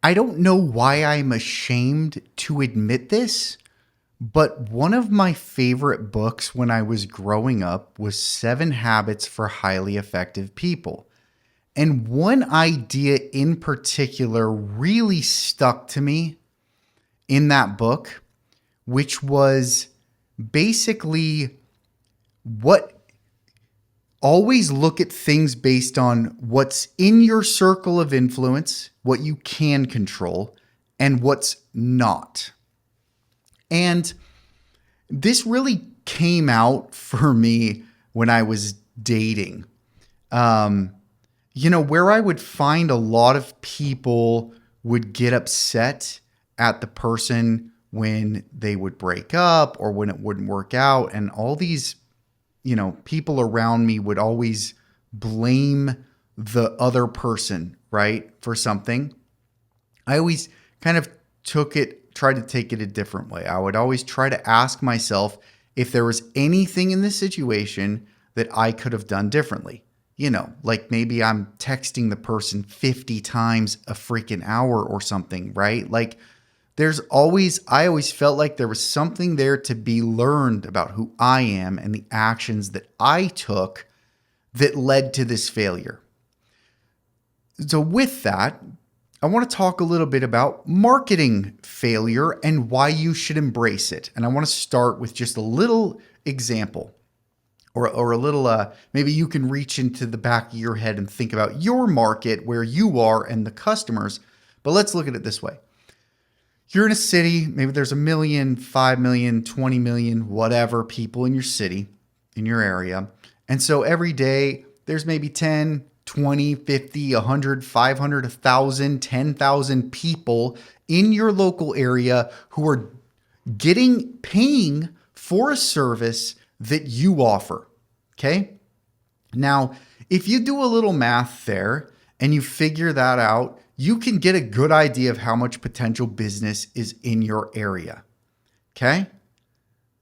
I don't know why I'm ashamed to admit this, but one of my favorite books when I was growing up was Seven Habits for Highly Effective People. And one idea in particular really stuck to me in that book, which was basically what always look at things based on what's in your circle of influence, what you can control, and what's not. And this really came out for me when I was dating. Where I would find a lot of people would get upset at the person when they would break up or when it wouldn't work out. And all these, people around me would always blame the other person, right, for something. I always kind of tried to take it a different way. I would always try to ask myself if there was anything in this situation that I could have done differently. Like maybe I'm texting the person 50 times a freaking hour or something, right? Like I always felt like there was something there to be learned about who I am and the actions that I took that led to this failure. So with that, I want to talk a little bit about marketing failure and why you should embrace it. And I want to start with just a little example. Or a little, maybe you can reach into the back of your head and think about your market, where you are and the customers. But let's look at it this way. You're in a city, maybe there's 1 million, 5 million, 20 million, whatever people in your city, in your area. And so every day there's maybe 10, 20, 50, 100, 500, 1,000, 10,000 people in your local area who are paying for a service that you offer. Okay. Now, if you do a little math there and you figure that out, you can get a good idea of how much potential business is in your area. Okay.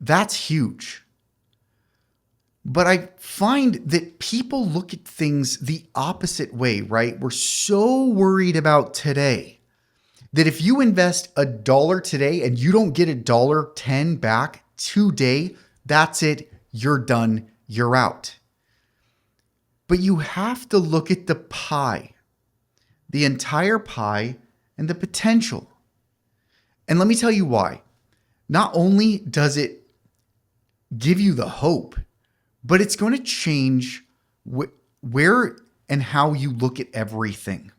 That's huge. But I find that people look at things the opposite way, right? We're so worried about today that if you invest $1 today and you don't get $1.10 back today, that's it. You're done. You're out. But you have to look at the pie, the entire pie, and the potential. And let me tell you why. Not only does it give you the hope, but it's going to change where and how you look at everything.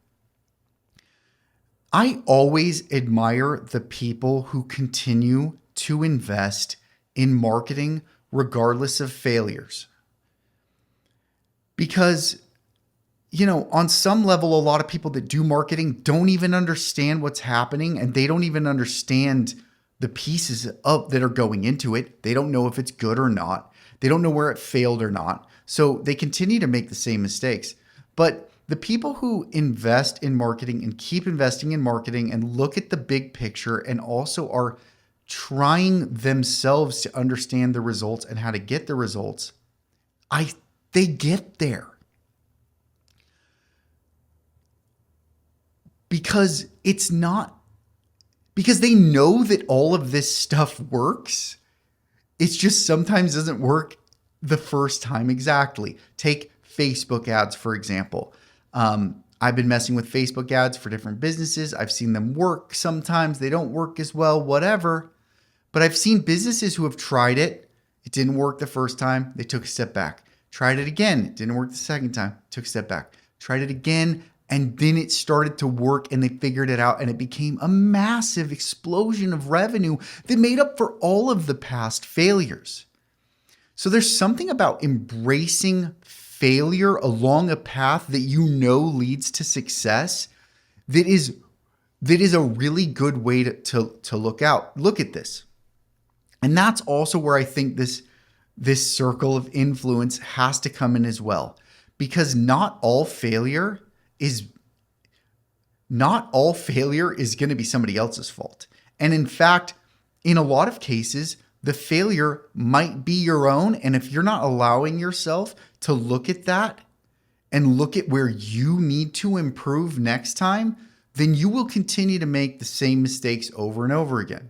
I always admire the people who continue to invest in marketing regardless of failures. Because, on some level, a lot of people that do marketing don't even understand what's happening, and they don't even understand the pieces that are going into it. They don't know if it's good or not. They don't know where it failed or not. So they continue to make the same mistakes. But the people who invest in marketing and keep investing in marketing and look at the big picture and also are trying themselves to understand the results and how to get the results, they get there. Because they know that all of this stuff works. It's just sometimes doesn't work the first time exactly. Take Facebook ads, for example. I've been messing with Facebook ads for different businesses. I've seen them work. Sometimes they don't work as well, whatever. But I've seen businesses who have tried it. It didn't work the first time. They took a step back. Tried it again. It didn't work the second time. Took a step back. Tried it again. And then it started to work and they figured it out and it became a massive explosion of revenue that made up for all of the past failures. So there's something about embracing failure along a path that leads to success that is a really good way to look at this. And that's also where I think this circle of influence has to come in as well, because not all failure is going to be somebody else's fault. And in fact, in a lot of cases, the failure might be your own. And if you're not allowing yourself to look at that and look at where you need to improve next time, then you will continue to make the same mistakes over and over again.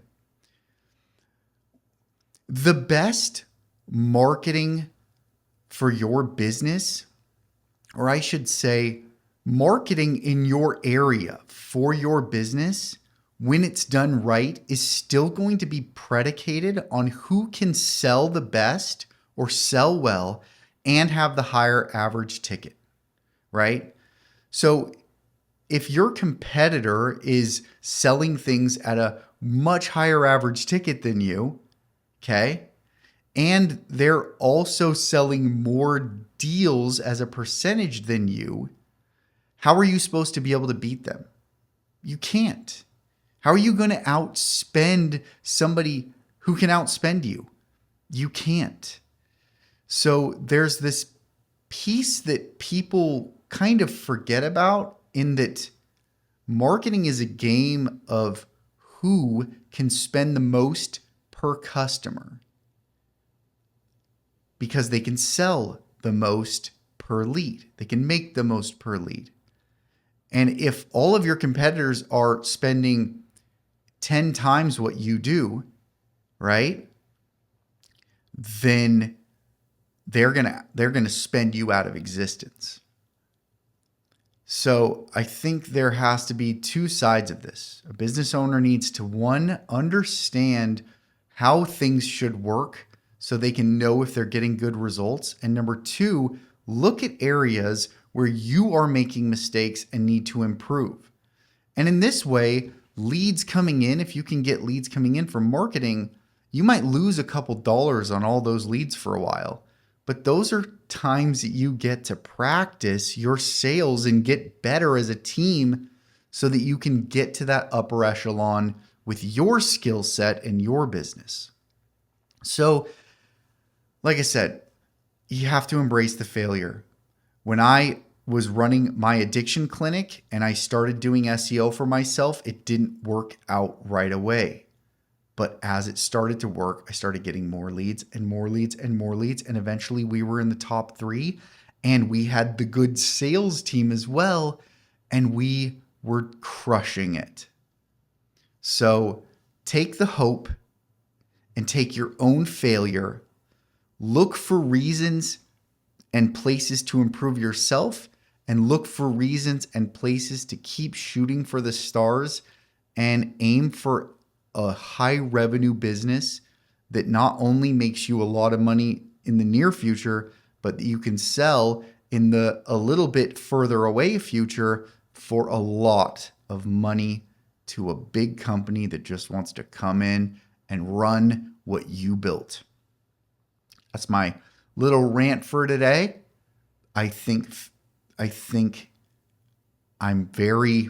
The best marketing for your business, or I should say, marketing in your area for your business, when it's done right, is still going to be predicated on who can sell the best or sell well and have the higher average ticket, right? So if your competitor is selling things at a much higher average ticket than you, okay, and they're also selling more deals as a percentage than you, how are you supposed to be able to beat them? You can't. How are you going to outspend somebody who can outspend you? You can't. So there's this piece that people kind of forget about, in that marketing is a game of who can spend the most per customer, because they can sell the most per lead. They can make the most per lead. And if all of your competitors are spending 10 times what you do, right, then they're gonna spend you out of existence. So I think there has to be two sides of this. A business owner needs to, one, understand how things should work so they can know if they're getting good results. And number two, look at areas where you are making mistakes and need to improve. And in this way, leads coming in, if you can get leads coming in from marketing, you might lose a couple dollars on all those leads for a while. But those are times that you get to practice your sales and get better as a team so that you can get to that upper echelon with your skill set and your business. So, like I said, you have to embrace the failure. When I was running my addiction clinic and I started doing SEO for myself, it didn't work out right away. But as it started to work, I started getting more leads and more leads and more leads. And eventually we were in the top 3, and we had the good sales team as well. And we were crushing it. So take the hope and take your own failure. Look for reasons and places to improve yourself, and look for reasons and places to keep shooting for the stars and aim for a high revenue business that not only makes you a lot of money in the near future, but that you can sell in the a little bit further away future for a lot of money to a big company that just wants to come in and run what you built. That's my little rant for today. I think I'm very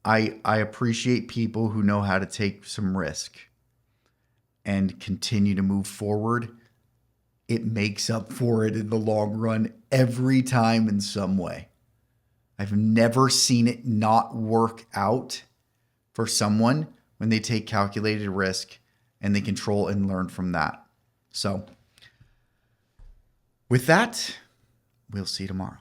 I appreciate people who know how to take some risk and continue to move forward. It makes up for it in the long run every time in some way. I've never seen it not work out for someone when they take calculated risk and they control and learn from that. So with that, we'll see you tomorrow.